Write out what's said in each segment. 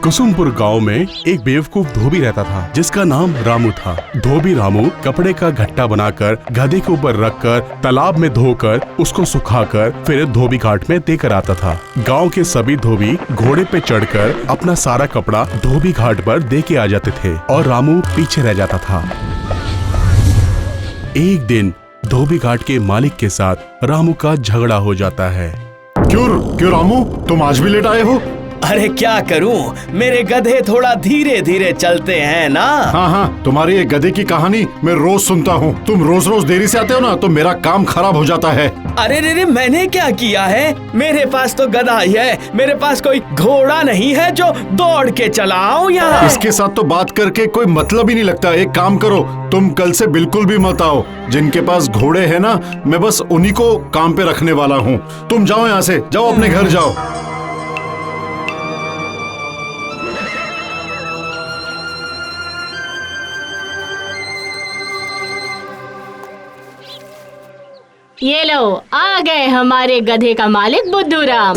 कुसुमपुर गांव में एक बेवकूफ धोबी रहता था जिसका नाम रामू था। धोबी रामू कपड़े का घट्टा बनाकर गधे के ऊपर रखकर तालाब में धोकर उसको सुखाकर फिर धोबी घाट में देकर आता था। गांव के सभी धोबी घोड़े पे चढ़कर अपना सारा कपड़ा धोबी घाट पर दे के आ जाते थे और रामू पीछे रह जाता था। एक दिन धोबी घाट के मालिक के साथ रामू का झगड़ा हो जाता है। क्यों रामू, तुम आज भी लेट आए हो? अरे क्या करूं, मेरे गधे थोड़ा धीरे धीरे चलते हैं ना। हाँ, तुम्हारी ये गधे की कहानी मैं रोज सुनता हूँ। तुम रोज रोज देरी से आते हो ना, तो मेरा काम खराब हो जाता है। अरे रे, मैंने क्या किया है? मेरे पास तो गधा ही है, मेरे पास कोई घोड़ा नहीं है जो दौड़ के चलाऊं यहाँ। इसके साथ तो बात करके कोई मतलब ही नहीं लगता। एक काम करो, तुम कल से बिल्कुल भी मत आओ। जिनके पास घोड़े हैं ना, मैं बस उन्हीं को काम पे रखने वाला हूँ। तुम जाओ यहाँ से, जाओ अपने घर जाओ। ये लो, आ गए हमारे गधे का मालिक बुद्धूराम।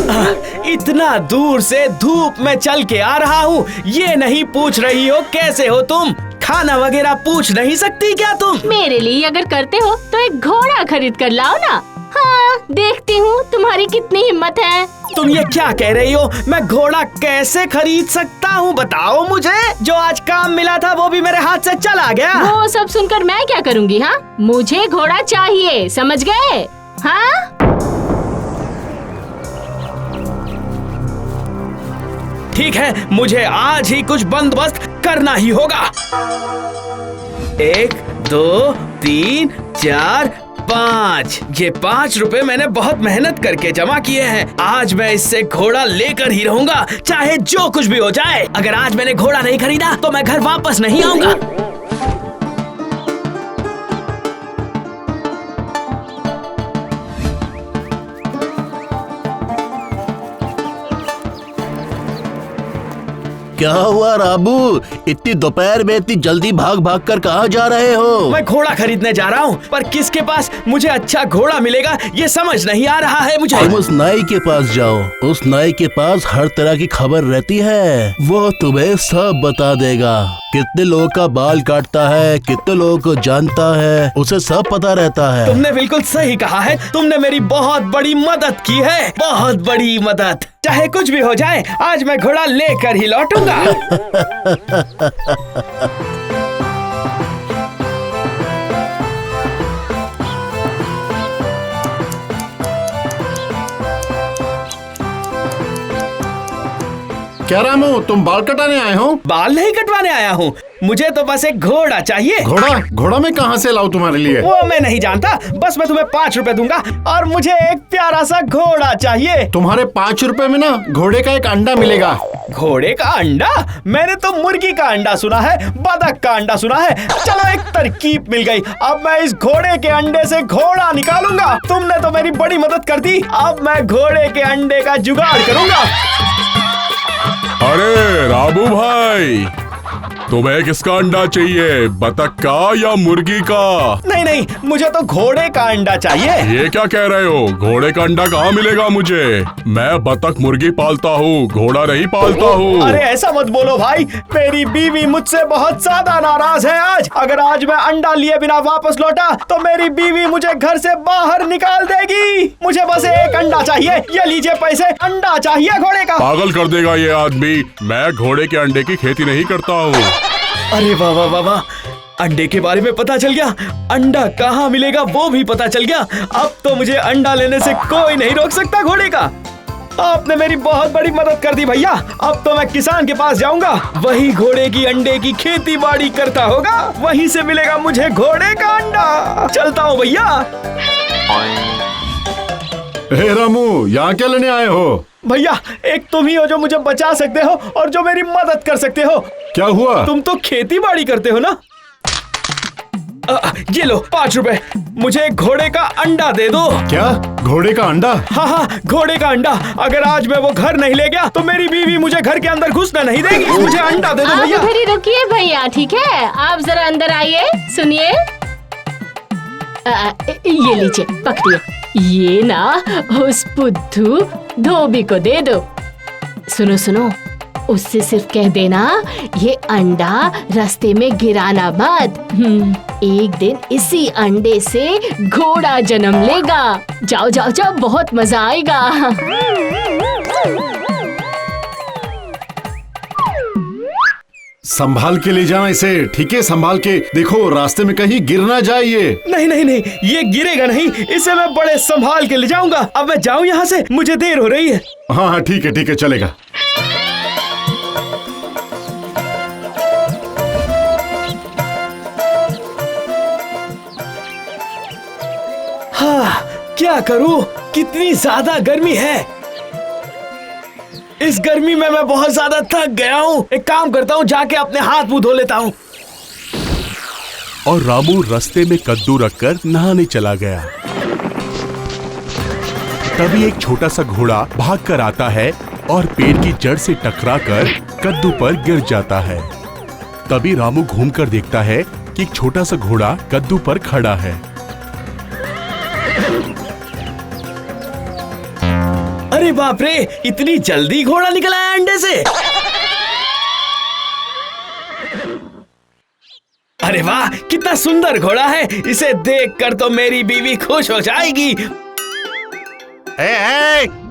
इतना दूर से धूप में चल के आ रहा हूँ, ये नहीं पूछ रही हो कैसे हो तुम? खाना वगैरह पूछ नहीं सकती क्या तुम? मेरे लिए अगर करते हो तो एक घोड़ा खरीद कर लाओ ना। हाँ, देखती हूँ तुम्हारी कितनी हिम्मत है। तुम ये क्या कह रही हो? मैं घोड़ा कैसे खरीद सकता हूँ, बताओ मुझे। जो आज काम मिला था वो भी मेरे हाथ से चला गया। वो सब सुनकर मैं क्या करूँगी? हाँ, मुझे घोड़ा चाहिए, समझ गए? हाँ, ठीक है, मुझे आज ही कुछ बंदोबस्त करना ही होगा। 1 2 3 4 5, ये 5 रुपए मैंने बहुत मेहनत करके जमा किए हैं। आज मैं इससे घोड़ा लेकर ही रहूंगा, चाहे जो कुछ भी हो जाए। अगर आज मैंने घोड़ा नहीं खरीदा तो मैं घर वापस नहीं आऊंगा। क्या हुआ रामू, इतनी दोपहर में इतनी जल्दी भाग भाग कर कहाँ जा रहे हो? मैं घोड़ा खरीदने जा रहा हूँ, पर किसके पास मुझे अच्छा घोड़ा मिलेगा ये समझ नहीं आ रहा है मुझे। तुम उस नाई के पास जाओ, उस नाई के पास हर तरह की खबर रहती है। वो तुम्हें सब बता देगा। कितने लोगों का बाल काटता है, कितने लोगों को जानता है, उसे सब पता रहता है। तुमने बिल्कुल सही कहा है, तुमने मेरी बहुत बड़ी मदद की है, बहुत बड़ी मदद। चाहे कुछ भी हो जाए, आज मैं घोड़ा लेकर ही लौटूंगा। क्या रामू, तुम बाल कटाने आए हो? बाल नहीं कटवाने आया हूँ, मुझे तो बस एक घोड़ा चाहिए। घोड़ा मैं कहाँ से लाऊं तुम्हारे लिए? वो मैं नहीं जानता, बस मैं तुम्हें 5 रुपए दूंगा और मुझे एक प्यारा सा घोड़ा चाहिए। तुम्हारे 5 रुपए में ना घोड़े का एक अंडा मिलेगा। घोड़े का अंडा? मैंने तो मुर्गी का अंडा सुना है, बतख का अंडा सुना है। चलो, एक तरकीब मिल गई। अब मैं इस घोड़े के अंडे से घोड़ा निकालूंगा। तुमने तो मेरी बड़ी मदद कर दी, अब मैं घोड़े के अंडे का जुगाड़ करूंगा। अरे रामू भाई, तुम्हें किसका अंडा चाहिए, बतख का या मुर्गी का? नहीं, मुझे तो घोड़े का अंडा चाहिए। ये क्या कह रहे हो? घोड़े का अंडा कहाँ मिलेगा मुझे? मैं बतख मुर्गी पालता हूँ, घोड़ा नहीं पालता हूँ। अरे ऐसा मत बोलो भाई, मेरी बीवी मुझसे बहुत ज्यादा नाराज है आज। अगर आज मैं अंडा लिए बिना वापस लौटा तो मेरी बीवी मुझे घर से बाहर निकाल देगी। मुझे बस एक अंडा चाहिए, ये लीजिए पैसे, अंडा चाहिए घोड़े का। पागल कर देगा ये आदमी, मैं घोड़े के अंडे की खेती नहीं करता हूँ। अरे वाह वाह वाह वाह, अंडे के बारे में पता चल गया, अंडा कहाँ मिलेगा वो भी पता चल गया। अब तो मुझे अंडा लेने से कोई नहीं रोक सकता घोड़े का। आपने मेरी बहुत बड़ी मदद कर दी भैया। अब तो मैं किसान के पास जाऊंगा, वही घोड़े की अंडे की खेती बाड़ी करता होगा, वहीं से मिलेगा मुझे घोड़े का अंडा। चलता हूँ भैया। हे रामू, यहाँ क्या लेने आए हो? भैया, एक तुम ही हो जो मुझे बचा सकते हो और जो मेरी मदद कर सकते हो। क्या हुआ? तुम तो खेती बाड़ी करते हो ना। ये लो 5 रुपए, मुझे एक घोड़े का अंडा दे दो। क्या? घोड़े का अंडा? हाँ, घोड़े का अंडा। अगर आज मैं वो घर नहीं ले गया तो मेरी बीवी मुझे घर के अंदर घुसने नहीं देगी। मुझे अंडा दे दो भैया। आप उधर ही रुकिए भैया, ठीक है? आप जरा अंदर आइए, सुनिए। ये लीजिए, पकड़िए। ये ना उस बुद्धू धोबी को दे दो। सुनो सुनो, उससे सिर्फ कह देना ये अंडा रास्ते में गिराना मत। एक दिन इसी अंडे से घोड़ा जन्म लेगा। जाओ जाओ जाओ, बहुत मजा आएगा। संभाल के ले जाना इसे, ठीक है? संभाल के देखो, रास्ते में कहीं गिर ना जाए ये। नहीं नहीं नहीं, ये गिरेगा नहीं, इसे मैं बड़े संभाल के ले जाऊंगा। अब मैं जाऊं यहाँ से, मुझे देर हो रही है। हाँ हाँ ठीक है चलेगा। हाँ, क्या करूं, कितनी ज्यादा गर्मी है। इस गर्मी में मैं बहुत ज्यादा थक गया हूँ। एक काम करता हूँ, जाके अपने हाथ मुंह धो लेता हूँ। और रामू रास्ते में कद्दू रखकर नहाने चला गया। तभी एक छोटा सा घोड़ा भागकर आता है और पेड़ की जड़ से टकराकर कद्दू पर गिर जाता है। तभी रामू घूमकर देखता है कि एक छोटा सा घोड़ा कद्दू पर खड़ा है। अरे बाप रे, इतनी जल्दी घोड़ा निकला है अंडे से। अरे वाह, कितना सुंदर घोड़ा है। इसे देखकर तो मेरी बीवी खुश हो जाएगी।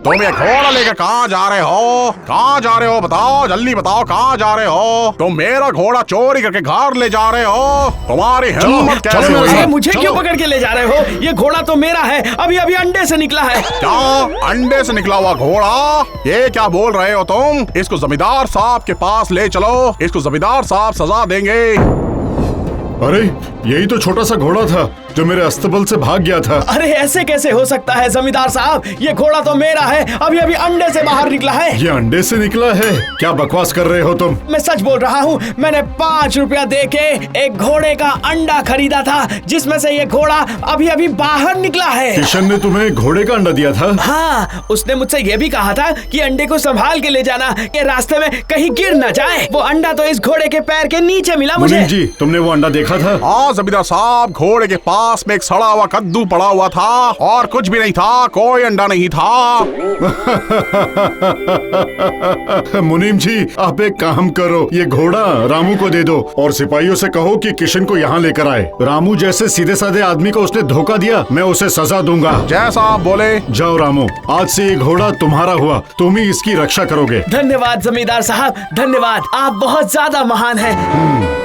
तुम ये घोड़ा लेकर कहाँ जा रहे हो? कहाँ जा रहे हो? बताओ, जल्दी बताओ, कहाँ जा रहे हो? तुम मेरा घोड़ा चोरी करके घर ले जा रहे हो? तुम्हारी हिम्मत कैसे हुई? अरे मुझे क्यों पकड़ के ले जा रहे हो? ये घोड़ा तो मेरा है, अभी अभी अंडे से निकला है। क्या अंडे से निकला हुआ घोड़ा? ये क्या बोल रहे हो तुम? इसको जमींदार साहब के पास ले चलो, इसको जमींदार साहब सजा देंगे। अरे यही तो छोटा सा घोड़ा था जो मेरे अस्तबल से भाग गया था। अरे ऐसे कैसे हो सकता है जमींदार साहब? ये घोड़ा तो मेरा है, अभी अभी अंडे से बाहर निकला है। ये अंडे से निकला है? क्या बकवास कर रहे हो तुम? मैं सच बोल रहा हूँ। मैंने 5 रुपया देके एक घोड़े का अंडा खरीदा था, जिसमें से ये घोड़ा अभी अभी बाहर निकला है। किशन ने तुम्हें घोड़े का अंडा दिया था? हाँ, उसने मुझसे ये भी कहा था कि अंडे को संभाल के ले जाना, कि रास्ते में कहीं गिर न जाए। वो अंडा तो इस घोड़े के पैर के नीचे मिला मुझे। मुनीम जी, तुमने वो अंडा देखा था? हाँ जमींदार साहब, घोड़े के पास में एक सड़ा हुआ कद्दू पड़ा हुआ था और कुछ भी नहीं था, कोई अंडा नहीं था। मुनीम जी, आप एक काम करो, ये घोड़ा रामू को दे दो और सिपाहियों से कहो कि किशन को यहाँ लेकर आए। रामू जैसे सीधे साधे आदमी को उसने धोखा दिया, मैं उसे सजा दूंगा। जैसा आप बोले। जाओ रामू, आज से ये घोड़ा तुम्हारा हुआ, तुम ही इसकी रक्षा करोगे। धन्यवाद जमींदार साहब, धन्यवाद। आप बहुत ज्यादा महान हैं।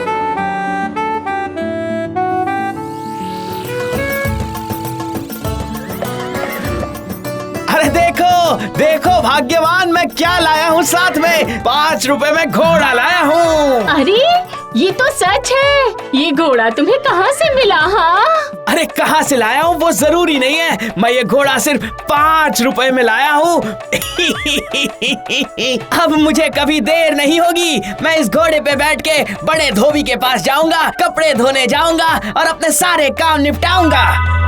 अरे देखो देखो भाग्यवान, मैं क्या लाया हूँ साथ में। 5 रुपए में घोड़ा लाया हूँ। अरे ये तो सच है। ये घोड़ा तुम्हें कहाँ से मिला? हाँ, अरे कहाँ से लाया हूँ वो जरूरी नहीं है, मैं ये घोड़ा सिर्फ 5 रुपए में लाया हूँ। अब मुझे कभी देर नहीं होगी। मैं इस घोड़े पे बैठ के बड़े धोबी के पास जाऊंगा, कपड़े धोने जाऊंगा और अपने सारे काम निपटाऊंगा।